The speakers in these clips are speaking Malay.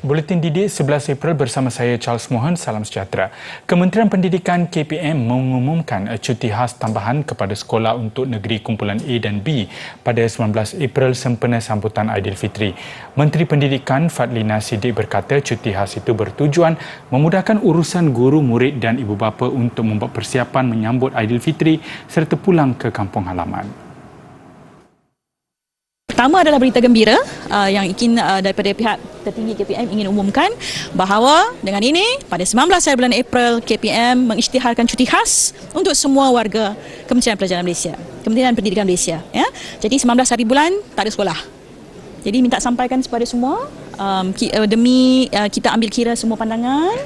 Buletin Didik 11 April bersama saya Charles Mohan, salam sejahtera. Kementerian Pendidikan KPM mengumumkan cuti khas tambahan kepada sekolah untuk negeri kumpulan A dan B pada 19 April sempena sambutan Aidilfitri. Menteri Pendidikan Fadlina Siddiq berkata cuti khas itu bertujuan memudahkan urusan guru, murid dan ibu bapa untuk membuat persiapan menyambut Aidilfitri serta pulang ke kampung halaman. Pertama adalah berita gembira yang ingin daripada pihak tertinggi KPM ingin umumkan bahawa dengan ini pada 19 hari bulan April KPM mengisytiharkan cuti khas untuk semua warga Kementerian Pelajaran Malaysia, Kementerian Pendidikan Malaysia. Ya. Jadi 19 hari bulan tak ada sekolah. Jadi minta sampaikan kepada semua demi kita ambil kira semua pandangan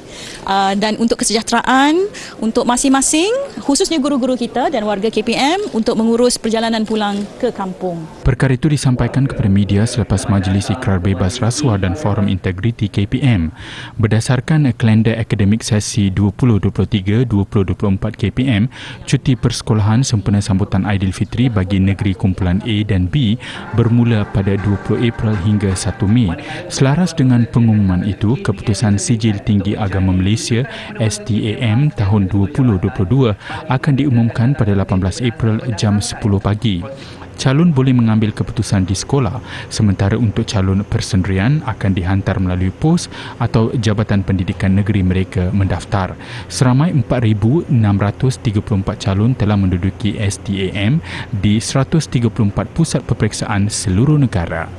dan untuk kesejahteraan untuk masing-masing khususnya guru-guru kita dan warga KPM untuk mengurus perjalanan pulang ke kampung. Perkara itu disampaikan kepada media selepas Majlis Ikrar Bebas Rasuah dan Forum Integriti KPM. Berdasarkan kalender akademik sesi 2023-2024 KPM, cuti persekolahan sempena sambutan Aidilfitri bagi negeri kumpulan A dan B bermula pada 20 April hingga 1 Mei. Selaras dengan pengumuman itu, Keputusan Sijil Tinggi Agama Malaysia STAM tahun 2022 akan diumumkan pada 18 April jam 10 pagi. Calon boleh mengambil keputusan di sekolah, sementara untuk calon persendirian akan dihantar melalui pos atau Jabatan Pendidikan Negeri mereka mendaftar. Seramai 4,634 calon telah menduduki STAM di 134 pusat peperiksaan seluruh negara.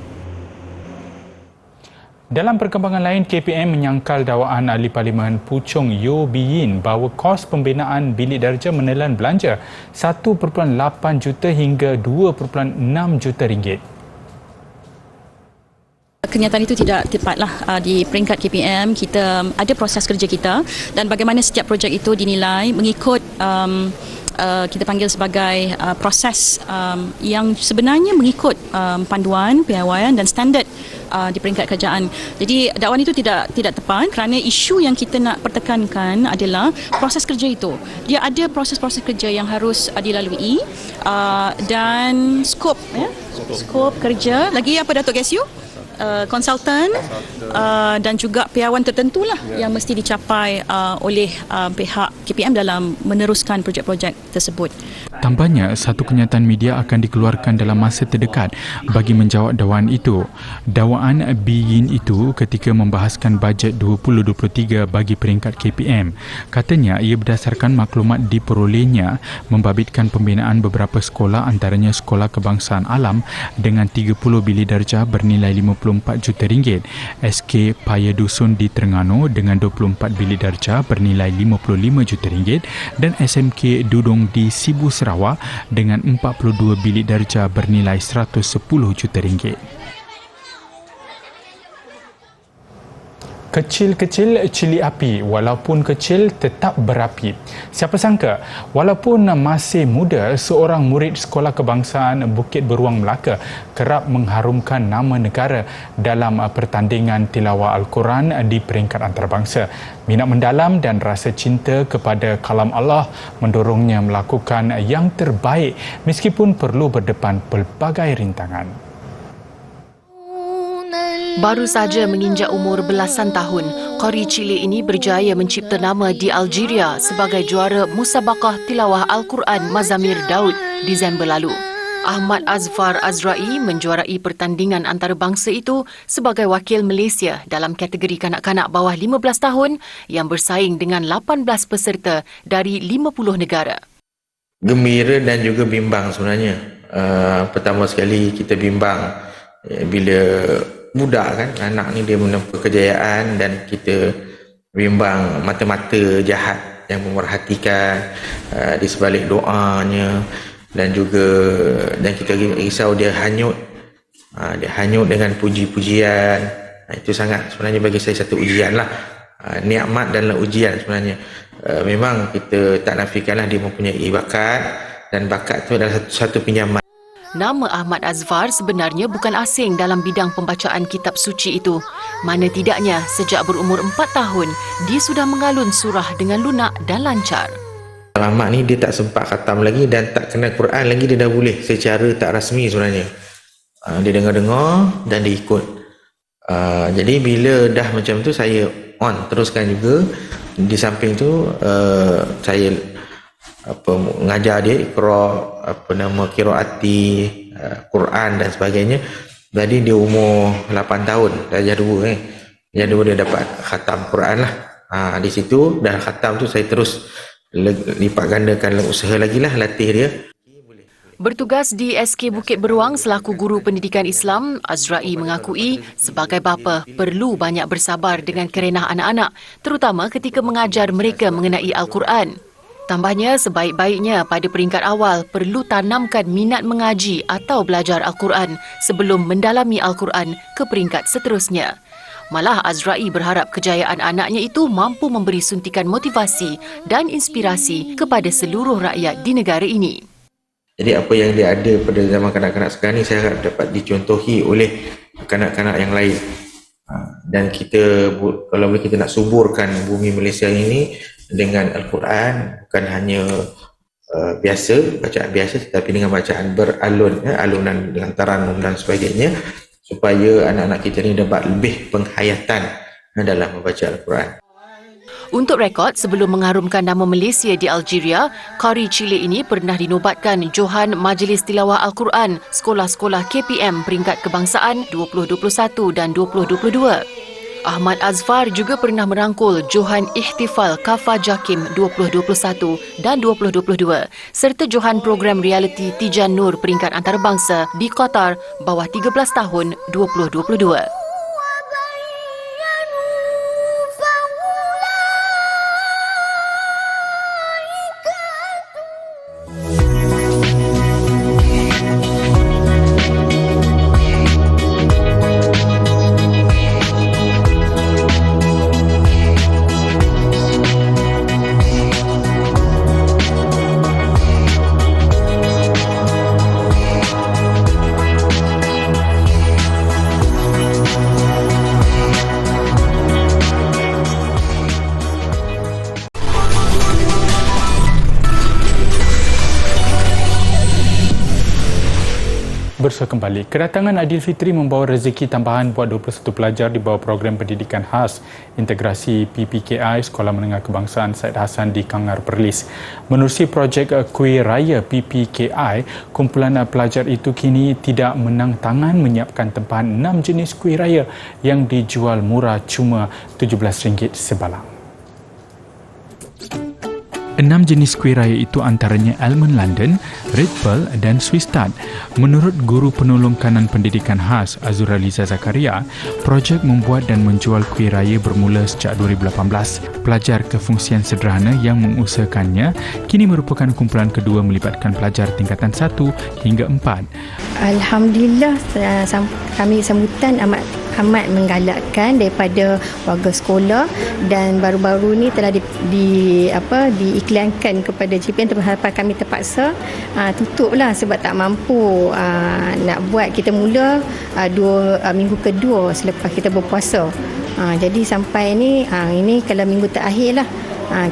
Dalam perkembangan lain, KPM menyangkal dakwaan Ahli Parlimen Puchong Yeo Bee Yin bahawa kos pembinaan bilik darjah menelan belanja 1.8 juta hingga 2.6 juta ringgit. Kenyataan itu tidak tepatlah di peringkat KPM. Kita ada proses kerja kita dan bagaimana setiap projek itu dinilai mengikut kita panggil sebagai proses yang sebenarnya mengikut panduan, piawaian dan standard di peringkat kerajaan. Jadi dakwaan itu tidak tepat kerana isu yang kita nak pertekankan adalah proses kerja itu. Dia ada proses-proses kerja yang harus dilalui dan skop kerja. Lagi apa Datuk Gesyu? Konsultan dan juga piawaian tertentulah yang mesti dicapai oleh pihak KPM dalam meneruskan projek-projek tersebut. Tambahnya, satu kenyataan media akan dikeluarkan dalam masa terdekat bagi menjawab dakwaan itu. Dakwaan Bee Yin itu ketika membahaskan bajet 2023 bagi peringkat KPM. Katanya ia berdasarkan maklumat diperolehnya membabitkan pembinaan beberapa sekolah antaranya Sekolah Kebangsaan Alam dengan 30 bilik darjah bernilai 54 juta ringgit, SK Paya Dusun di Terengganu dengan 24 bilik darjah bernilai 55 juta ringgit dan SMK Dudung di Sibu Sarawak dengan 42 bilik darjah bernilai 110 juta ringgit. Kecil-kecil cili api, walaupun kecil tetap berapi. Siapa sangka, walaupun masih muda, seorang murid Sekolah Kebangsaan Bukit Beruang Melaka kerap mengharumkan nama negara dalam pertandingan tilawah Al-Quran di peringkat antarabangsa. Minat mendalam dan rasa cinta kepada kalam Allah mendorongnya melakukan yang terbaik meskipun perlu berdepan pelbagai rintangan. Baru saja menginjak umur belasan tahun, qari cilik ini berjaya mencipta nama di Algeria sebagai juara Musabaqah Tilawah Al-Quran Mazamir Daud Disember lalu. Ahmad Azfar Azrai menjuarai pertandingan antarabangsa itu sebagai wakil Malaysia dalam kategori kanak-kanak bawah 15 tahun yang bersaing dengan 18 peserta dari 50 negara. Gembira dan juga bimbang sebenarnya. Pertama sekali kita bimbang bila budak kan, anak ni dia menempuh kejayaan dan kita bimbang mata-mata jahat yang memerhatikan di sebalik doanya dan kita risau dia hanyut dengan puji-pujian. Itu sangat sebenarnya bagi saya satu ujian lah, nikmat dan ujian sebenarnya. Memang kita tak nafikanlah dia mempunyai bakat dan bakat itu adalah satu pinjaman. Nama Ahmad Azfar sebenarnya bukan asing dalam bidang pembacaan kitab suci itu. Mana tidaknya, sejak berumur 4 tahun, dia sudah mengalun surah dengan lunak dan lancar. Ahmad ni dia tak sempat khatam lagi dan tak kenal Quran lagi, dia dah boleh secara tak rasmi sebenarnya. Dia dengar-dengar dan dia ikut Jadi bila dah macam tu saya teruskan juga. Di samping tu saya mengajar dia qiraati, Quran dan sebagainya. Jadi dia umur 8 tahun, darjah 2 Darjah 2 dia dapat khatam Quran lah. Di situ dah khatam tu saya terus lipat gandakan usaha lagi lah, latih dia. Bertugas di SK Bukit Beruang selaku guru pendidikan Islam, Azrai mengakui sebagai bapa perlu banyak bersabar dengan kerenah anak-anak, terutama ketika mengajar mereka mengenai Al-Quran. Tambahnya, sebaik-baiknya pada peringkat awal perlu tanamkan minat mengaji atau belajar Al-Quran sebelum mendalami Al-Quran ke peringkat seterusnya. Malah Azrai berharap kejayaan anaknya itu mampu memberi suntikan motivasi dan inspirasi kepada seluruh rakyat di negara ini. Jadi apa yang dia ada pada zaman kanak-kanak sekarang ni saya harap dapat dicontohi oleh kanak-kanak yang lain. Dan kita, kalau kita nak suburkan bumi Malaysia ini dengan Al-Quran, bukan hanya bacaan biasa, tetapi dengan bacaan beralun, alunan dengan taranum dan sebagainya, supaya anak-anak kita ni dapat lebih penghayatan dalam membaca Al-Quran. Untuk rekod, sebelum mengharumkan nama Malaysia di Algeria, qari cilik ini pernah dinobatkan Johan Majlis Tilawah Al-Quran Sekolah-Sekolah KPM Peringkat Kebangsaan 2021 dan 2022. Ahmad Azfar juga pernah merangkul Johan Ihtifal Kafa Jakim 2021 dan 2022 serta Johan Program Reality Tijan Nur Peringkat Antarabangsa di Qatar bawah 13 tahun 2022. Bersua kembali, kedatangan Aidilfitri membawa rezeki tambahan buat 21 pelajar di bawah program pendidikan khas integrasi PPKI Sekolah Menengah Kebangsaan Syed Hassan di Kangar Perlis. Menerusi projek Kuih Raya PPKI, kumpulan pelajar itu kini tidak menang tangan menyiapkan tempahan 6 jenis kuih raya yang dijual murah cuma RM17 sebalang. 6 jenis kuih raya itu antaranya Almond London, Red Pearl dan Swiss Tart. Menurut Guru Penolong Kanan Pendidikan Khas Azuraliza Zakaria, projek membuat dan menjual kuih raya bermula sejak 2018. Pelajar kefungsian sederhana yang mengusahakannya kini merupakan kumpulan kedua melibatkan pelajar tingkatan 1 hingga 4. Alhamdulillah, kami sambutan amat menggalakkan daripada warga sekolah dan baru-baru ni telah diiklankan kepada GPM. Harapan kami terpaksa tutuplah sebab tak mampu nak buat. Kita mula minggu kedua selepas kita berpuasa. Jadi sampai ini kalau minggu terakhir lah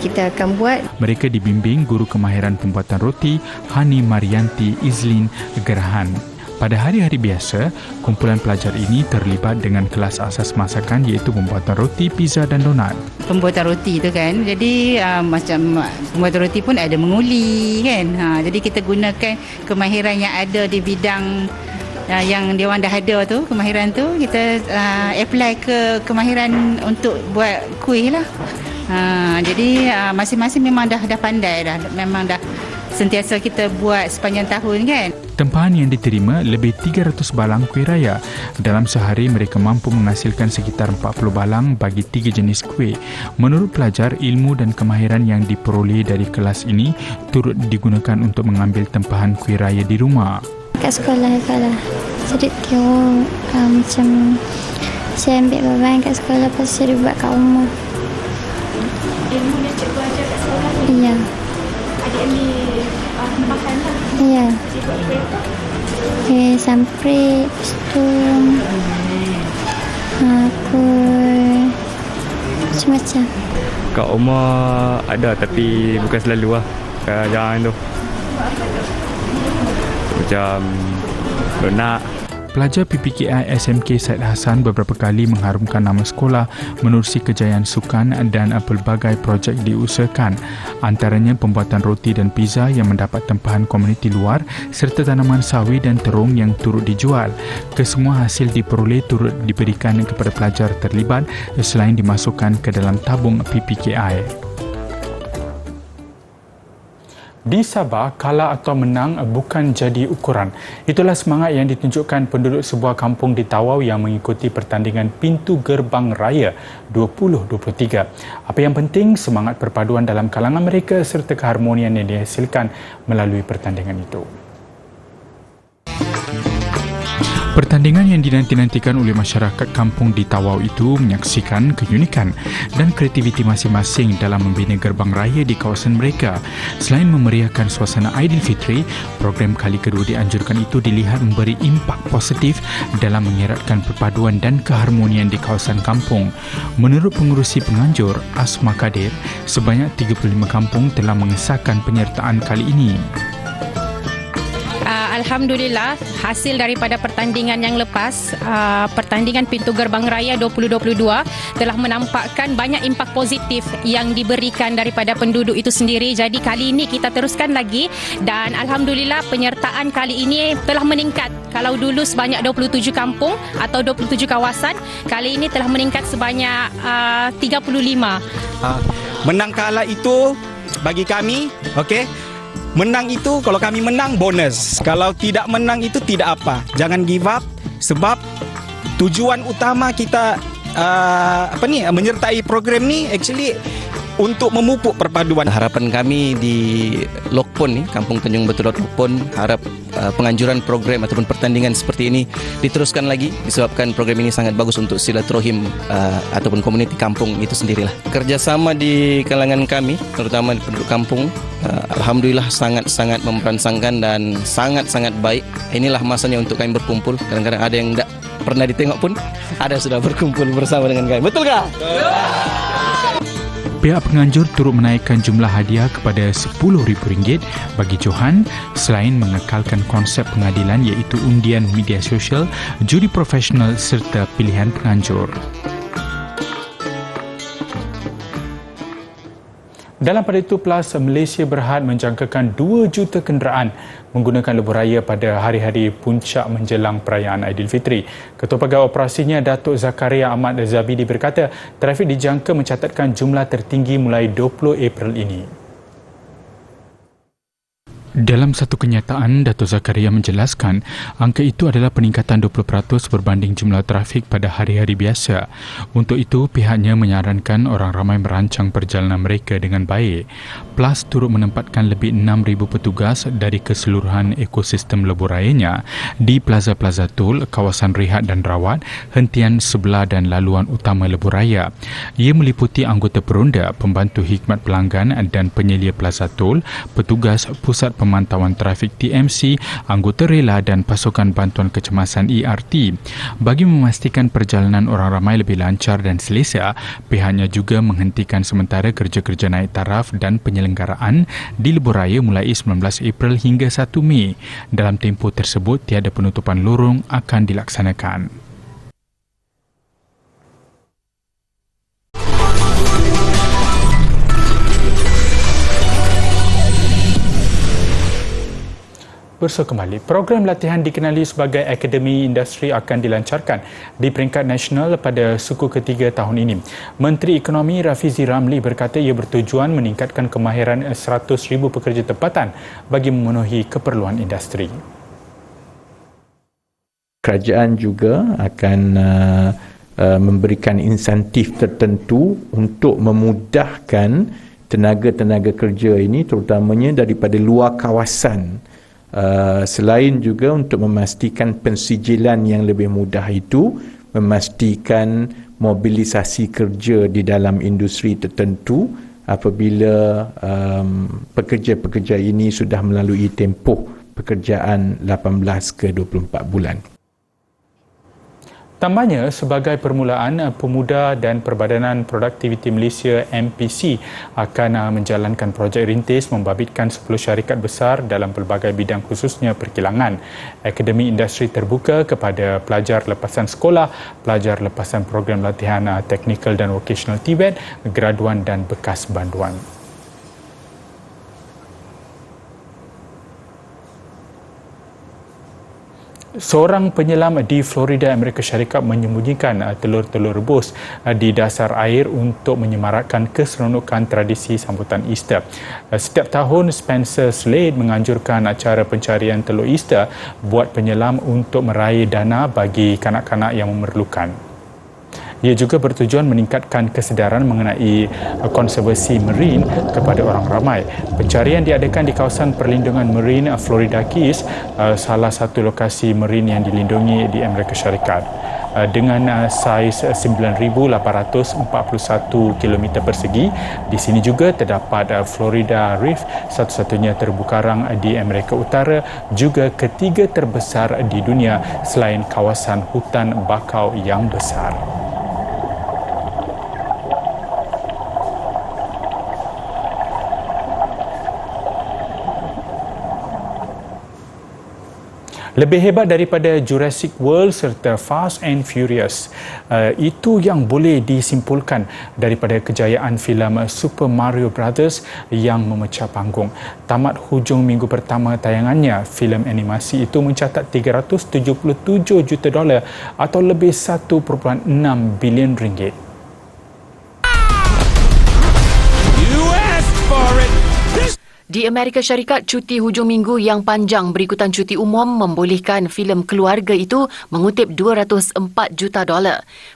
kita akan buat. Mereka dibimbing Guru Kemahiran Pembuatan Roti Hani Marianti Izlin Gerahan. Pada hari-hari biasa, kumpulan pelajar ini terlibat dengan kelas asas masakan iaitu pembuatan roti, pizza dan donat. Pembuatan roti tu kan, jadi macam pembuatan roti pun ada menguli kan. Jadi kita gunakan kemahiran yang ada di bidang yang dia orang dah ada tu, kemahiran tu kita apply ke kemahiran untuk buat kuih lah. Jadi masing-masing memang dah pandai dah, memang dah sentiasa kita buat sepanjang tahun kan. Tempahan yang diterima lebih 300 balang kuih raya. Dalam sehari mereka mampu menghasilkan sekitar 40 balang bagi 3 jenis kuih. Menurut pelajar, ilmu dan kemahiran yang diperoleh dari kelas ini turut digunakan untuk mengambil tempahan kuih raya di rumah. Kat sekolah saya tengok macam saya ambil beban kat sekolah lepas saya buat kat rumah. Ilmu yang cikgu ajar kat sekolah ni? Ya. Adik ambil tempahan lah? Ya. Cikgu buat apa? Sampai lepas tu aku macam-macam. Kat rumah ada tapi bukan selalu lah. Jarang tu. Macam donat. Pelajar PPKI SMK Syed Hassan beberapa kali mengharumkan nama sekolah menerusi kejayaan sukan dan pelbagai projek diusahakan. Antaranya pembuatan roti dan pizza yang mendapat tempahan komuniti luar serta tanaman sawi dan terung yang turut dijual. Kesemua hasil diperoleh turut diberikan kepada pelajar terlibat selain dimasukkan ke dalam tabung PPKI. Di Sabah, kalah atau menang bukan jadi ukuran. Itulah semangat yang ditunjukkan penduduk sebuah kampung di Tawau yang mengikuti pertandingan Pintu Gerbang Raya 2023. Apa yang penting, semangat perpaduan dalam kalangan mereka serta keharmonian yang dihasilkan melalui pertandingan itu. Pertandingan yang dinanti-nantikan oleh masyarakat kampung di Tawau itu menyaksikan keunikan dan kreativiti masing-masing dalam membina gerbang raya di kawasan mereka. Selain memeriahkan suasana Aidilfitri, program kali kedua dianjurkan itu dilihat memberi impak positif dalam mengeratkan perpaduan dan keharmonian di kawasan kampung. Menurut pengurusi penganjur, Asma Kadir, sebanyak 35 kampung telah mengesahkan penyertaan kali ini. Alhamdulillah, hasil daripada pertandingan yang lepas, pertandingan Pintu Gerbang Raya 2022 telah menampakkan banyak impak positif yang diberikan daripada penduduk itu sendiri. Jadi kali ini kita teruskan lagi dan Alhamdulillah penyertaan kali ini telah meningkat. Kalau dulu sebanyak 27 kampung atau 27 kawasan, kali ini telah meningkat sebanyak 35. Menang kalah itu bagi kami, okey. Menang itu, kalau kami menang, bonus. Kalau tidak menang itu tidak apa. Jangan give up sebab tujuan utama kita menyertai program ni actually untuk memupuk perpaduan. Harapan kami di Lokpon ni, Kampung Tanjung Betulot Lokpon, harap penganjuran program ataupun pertandingan seperti ini diteruskan lagi disebabkan program ini sangat bagus untuk silaturahim ataupun komuniti kampung itu sendirilah. Kerjasama di kalangan kami, terutama penduduk kampung, alhamdulillah sangat-sangat memperansangkan dan sangat-sangat baik. Inilah masanya untuk kami berkumpul. Kadang-kadang ada yang tidak pernah ditengok pun ada sudah berkumpul bersama dengan kami. Betul tak? Pihak penganjur turut menaikkan jumlah hadiah kepada RM10,000 bagi Johan selain mengekalkan konsep pengadilan iaitu undian media sosial, juri profesional serta pilihan penganjur. Dalam pada itu, PLAS Malaysia Berhad menjangkakan 2 juta kenderaan menggunakan lebuh raya pada hari-hari puncak menjelang perayaan Aidilfitri. Ketua Pegawai Operasinya, Datuk Zakaria Ahmad Zabidi berkata, trafik dijangka mencatatkan jumlah tertinggi mulai 20 April ini. Dalam satu kenyataan, Datuk Zakaria menjelaskan angka itu adalah peningkatan 20% berbanding jumlah trafik pada hari-hari biasa. Untuk itu, pihaknya menyarankan orang ramai merancang perjalanan mereka dengan baik. PLAS turut menempatkan lebih 6,000 petugas dari keseluruhan ekosistem lebuh rayanya di plaza-plaza tol, kawasan rehat dan rawat, hentian sebelah dan laluan utama lebuh raya. Ia meliputi anggota peronda, pembantu khidmat pelanggan dan penyelia plaza tol, petugas pusat pemantauan trafik TMC, anggota rela dan pasukan bantuan kecemasan ERT. Bagi memastikan perjalanan orang ramai lebih lancar dan selesa, pihaknya juga menghentikan sementara kerja-kerja naik taraf dan penyelenggaraan di lebuh raya mulai 19 April hingga 1 Mei. Dalam tempoh tersebut, tiada penutupan lorong akan dilaksanakan. Bersua kembali, program latihan dikenali sebagai Akademi Industri akan dilancarkan di peringkat nasional pada suku ketiga tahun ini. Menteri Ekonomi Rafizi Ramli berkata ia bertujuan meningkatkan kemahiran 100,000 pekerja tempatan bagi memenuhi keperluan industri. Kerajaan juga akan memberikan insentif tertentu untuk memudahkan tenaga-tenaga kerja ini, terutamanya daripada luar kawasan. Selain juga untuk memastikan pensijilan yang lebih mudah itu, memastikan mobilisasi kerja di dalam industri tertentu apabila pekerja-pekerja ini sudah melalui tempoh pekerjaan 18 ke 24 bulan. Tambahnya, sebagai permulaan, Pemuda dan Perbadanan Produktiviti Malaysia MPC akan menjalankan projek rintis membabitkan 10 syarikat besar dalam pelbagai bidang khususnya perkilangan. Akademi Industri terbuka kepada pelajar lepasan sekolah, pelajar lepasan program latihan teknikal dan vocational TVET, graduan dan bekas banduan. Seorang penyelam di Florida, Amerika Syarikat menyembunyikan telur-telur rebus di dasar air untuk menyemarakkan keseronokan tradisi sambutan Easter. Setiap tahun, Spencer Slade menganjurkan acara pencarian telur Easter buat penyelam untuk meraih dana bagi kanak-kanak yang memerlukan. Ia juga bertujuan meningkatkan kesedaran mengenai konservasi marine kepada orang ramai. Pencarian diadakan di kawasan perlindungan marine Florida Keys, salah satu lokasi marine yang dilindungi di Amerika Syarikat. Dengan saiz 9,841 km persegi. Di sini juga terdapat Florida Reef, satu-satunya terumbu karang di Amerika Utara, juga ketiga terbesar di dunia selain kawasan hutan bakau yang besar. Lebih hebat daripada Jurassic World serta Fast and Furious. Itu yang boleh disimpulkan daripada kejayaan filem Super Mario Brothers yang memecah panggung. Tamat hujung minggu pertama tayangannya, filem animasi itu mencatat $377 juta atau lebih 1.6 bilion ringgit. Di Amerika Syarikat, cuti hujung minggu yang panjang berikutan cuti umum membolehkan filem keluarga itu mengutip $204 juta.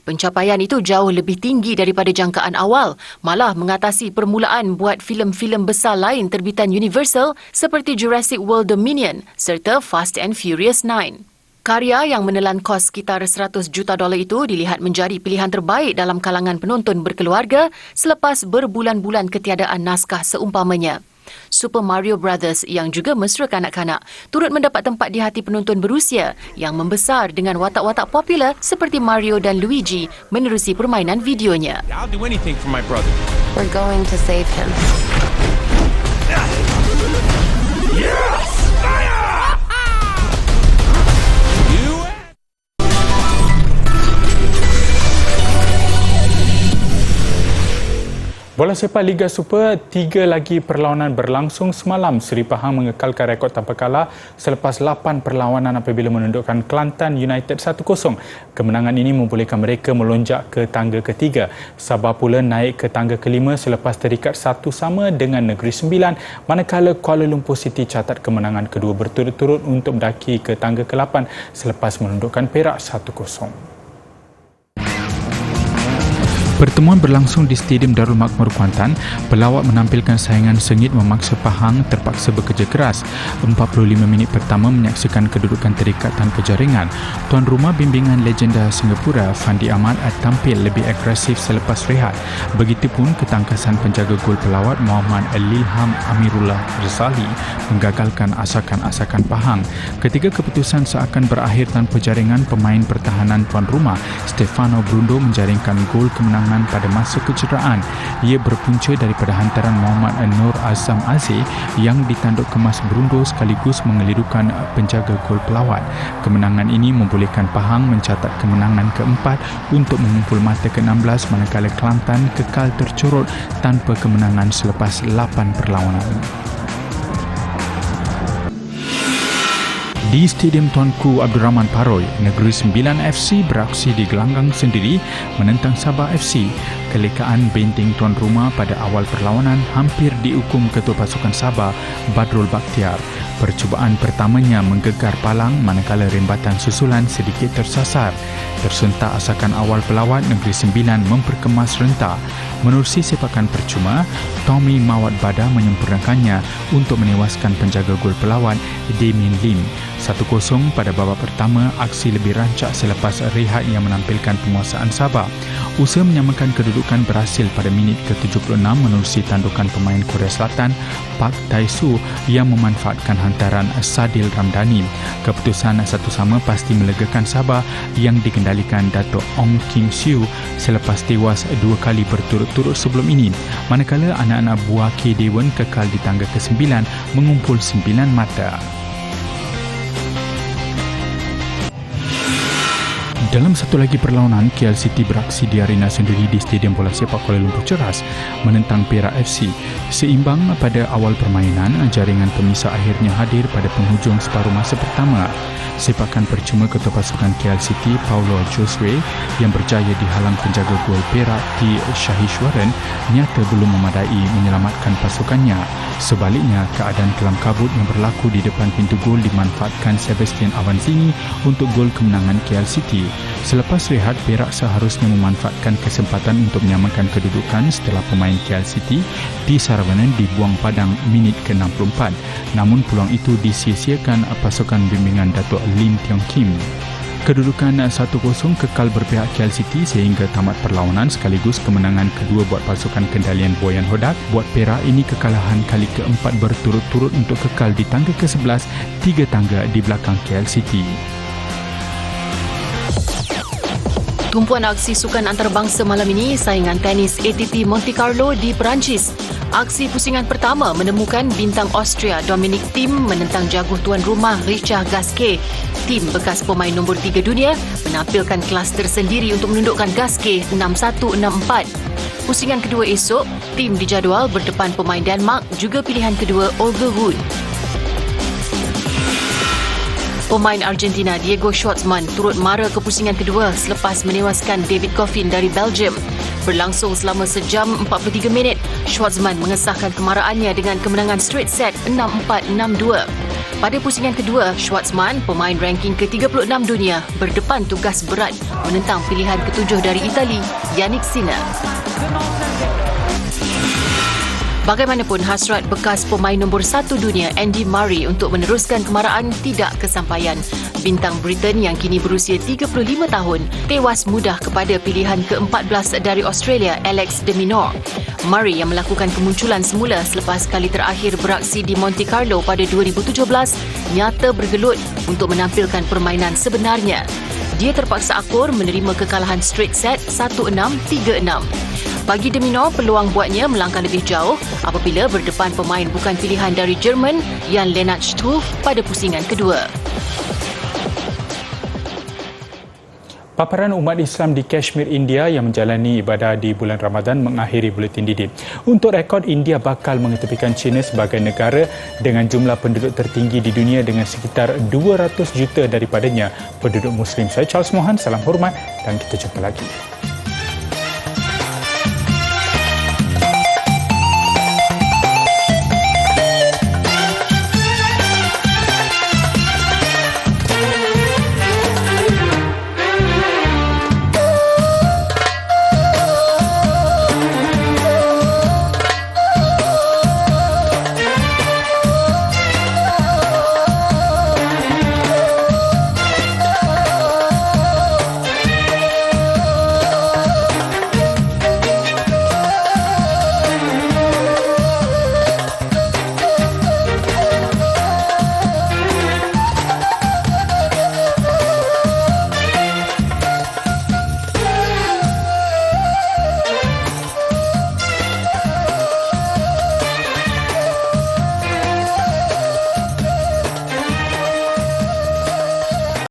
Pencapaian itu jauh lebih tinggi daripada jangkaan awal, malah mengatasi permulaan buat filem-filem besar lain terbitan Universal seperti Jurassic World Dominion serta Fast and Furious 9. Karya yang menelan kos sekitar $100 juta itu dilihat menjadi pilihan terbaik dalam kalangan penonton berkeluarga selepas berbulan-bulan ketiadaan naskah seumpamanya. Super Mario Brothers yang juga mesra kanak-kanak turut mendapat tempat di hati penonton berusia yang membesar dengan watak-watak popular seperti Mario dan Luigi menerusi permainan videonya. I'll do anything for my brother. We're going to save him. Yes! Fire! Bola sepak Liga Super, 3 lagi perlawanan berlangsung semalam. Seri Pahang mengekalkan rekod tanpa kalah selepas 8 perlawanan apabila menundukkan Kelantan United 1-0. Kemenangan ini membolehkan mereka melonjak ke tangga ketiga. Sabah pula naik ke tangga kelima selepas terikat 1-1 dengan Negeri Sembilan, manakala Kuala Lumpur City catat kemenangan kedua berturut-turut untuk mendaki ke tangga ke-8 selepas menundukkan Perak 1-0. Pertemuan berlangsung di Stadium Darul Makmur Kuantan. Pelawat menampilkan saingan sengit memaksa Pahang terpaksa bekerja keras. 45 minit pertama menyaksikan kedudukan terikat tanpa jaringan. Tuan rumah bimbingan legenda Singapura, Fandi Ahmad, tampil lebih agresif selepas rehat. Begitupun ketangkasan penjaga gol pelawat Muhammad Lilham Amirullah Rizali menggagalkan asakan-asakan Pahang. Ketika keputusan seakan berakhir tanpa jaringan, pemain pertahanan tuan rumah Stefano Brundo menjaringkan gol kemenangan pada masa kecederaan. Ia berpunca daripada hantaran Muhammad Nur Azam Aziz yang ditanduk kemas Brundo sekaligus mengelirukan penjaga gol pelawat. Kemenangan ini membolehkan Pahang mencatat kemenangan keempat untuk mengumpul mata ke-16, manakala Kelantan kekal tercorot tanpa kemenangan selepas 8 perlawanan. Di Stadium Tuanku Abdul Rahman Paroi, Negeri Sembilan FC beraksi di gelanggang sendiri menentang Sabah FC. Kelekaan benteng tuan rumah pada awal perlawanan hampir dihukum Ketua Pasukan Sabah, Badrul Bakhtiar. Percubaan pertamanya menggegar palang manakala rembatan susulan sedikit tersasar. Tersentak asakan awal pelawat, Negeri Sembilan memperkemas renta. Menerusi sepakan percuma, Tommy Mawad Bada menyempurnakannya untuk menewaskan penjaga gol pelawat Damien Lim. 1-0 pada babak pertama, aksi lebih rancak selepas rehat yang menampilkan penguasaan Sabah. Usaha menyamakan kedudukan berhasil pada minit ke-76 menerusi tandukan pemain Korea Selatan Park Tae-soo yang memanfaatkan hantaran Sadil Ramdhani. Keputusan 1-1 pasti melegakan Sabah yang dikendalikan Dato' Ong Kim Siew selepas tewas 2 kali berturut-turut sebelum ini. Manakala anak-anak buah K. Dewan kekal di tangga ke-9 mengumpul 9 mata. Dalam satu lagi perlawanan, KL City beraksi di arena sendiri di Stadium Bola Sepak Kuala Lumpur Ceras menentang Perak FC. Seimbang pada awal permainan, jaringan pemisah akhirnya hadir pada penghujung separuh masa pertama. Sepakan percuma ketua pasukan KL City, Paulo Josue, yang berjaya dihalang penjaga gol Perak T. Shahishwaran, nyata belum memadai menyelamatkan pasukannya. Sebaliknya, keadaan kelam kabut yang berlaku di depan pintu gol dimanfaatkan Sebastian Avanzini untuk gol kemenangan KL City. Selepas rehat, Perak seharusnya memanfaatkan kesempatan untuk menyamakan kedudukan setelah pemain KL City di Saravanan dibuang padang minit ke-64. Namun peluang itu disia-siakan pasukan bimbingan Dato' Lim Tiong Kim. Kedudukan 1-0 kekal berpihak KL City sehingga tamat perlawanan sekaligus kemenangan kedua buat pasukan kendalian Boyan Hodak. Buat Perak, ini kekalahan kali keempat berturut-turut untuk kekal di tangga ke-11, 3 tangga di belakang KL City. Tumpuan aksi sukan antarabangsa malam ini, saingan tenis ATP Monte Carlo di Perancis. Aksi pusingan pertama menemukan bintang Austria Dominic Thiem menentang jaguh tuan rumah Richard Gasquet. Thiem bekas pemain nombor 3 dunia menampilkan kelas tersendiri untuk menundukkan Gasquet 6-1, 6-4. Pusingan kedua esok, Thiem dijadual berdepan pemain Denmark juga pilihan kedua Olga Rune. Pemain Argentina Diego Schwartzman turut mara ke pusingan kedua selepas menewaskan David Goffin dari Belgium. Berlangsung selama sejam 43 minit, Schwartzman mengesahkan kemaraannya dengan kemenangan straight set 6-4, 6-2. Pada pusingan kedua, Schwartzman, pemain ranking ke-36 dunia, berdepan tugas berat menentang pilihan ke-7 dari Itali, Yannick Sinner. Bagaimanapun, hasrat bekas pemain nombor 1 dunia Andy Murray untuk meneruskan kemarahan tidak kesampaian. Bintang Britain yang kini berusia 35 tahun tewas mudah kepada pilihan ke-14 dari Australia, Alex de Minaur. Murray yang melakukan kemunculan semula selepas kali terakhir beraksi di Monte Carlo pada 2017 nyata bergelut untuk menampilkan permainan sebenarnya. Dia terpaksa akur menerima kekalahan straight set 1-6, 3-6. Bagi de Minaur, peluang buatnya melangkah lebih jauh apabila berdepan pemain bukan pilihan dari Jerman, Jan Lennart Struff pada pusingan kedua. Paparan umat Islam di Kashmir, India yang menjalani ibadah di bulan Ramadan mengakhiri buletin Didi. Untuk rekod, India bakal mengetepikan China sebagai negara dengan jumlah penduduk tertinggi di dunia dengan sekitar 200 juta daripadanya penduduk Muslim. Saya Charles Mohan, salam hormat dan kita jumpa lagi.